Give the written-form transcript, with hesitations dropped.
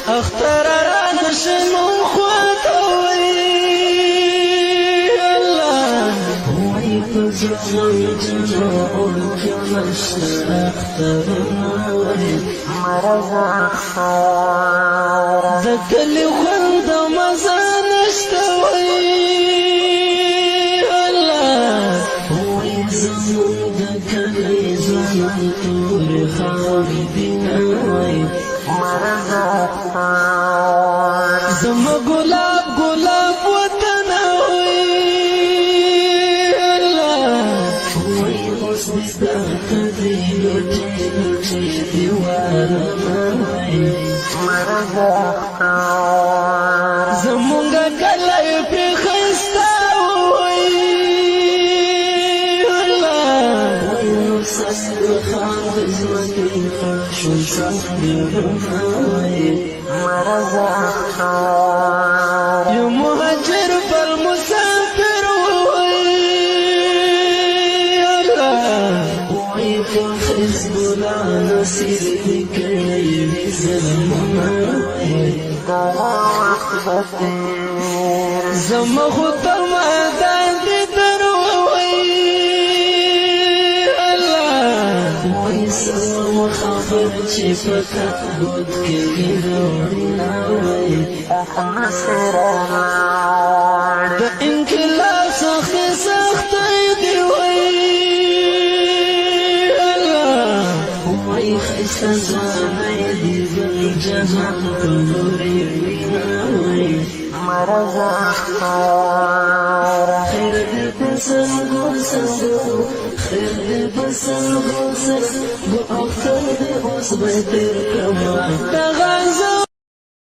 اختر را نشمون خواتوي الله وي فزوي جنوب كمش اختر نوري مرز اختار ذكل خلد مزان اشتوي الله وي زمون ذكل زمن طول خالدين وي مرز اختار زم گلاب گلاب وطن وي الله وي حسن استقدي لطي لطي دیوارنا وي مرز اختار زمونگا کلی پی خستا وي الله وي نصر خان زمتي خشو صحبنا وي مرز اختار يا مهاجر بالمسافر وي الله وي حزب نصير لكي بزلمنا وي زم خطر مدان بدروي الله ويسر وخبر شفتك بود كبيرنا وي احنا سرنا ده انكلاب سخي سختي وي الله وي خيسا زميدي بالجهل كنوري وي مرز اختار خير بسنگو سنگو خير بسنگو سنگو اختر بأصبت الكمان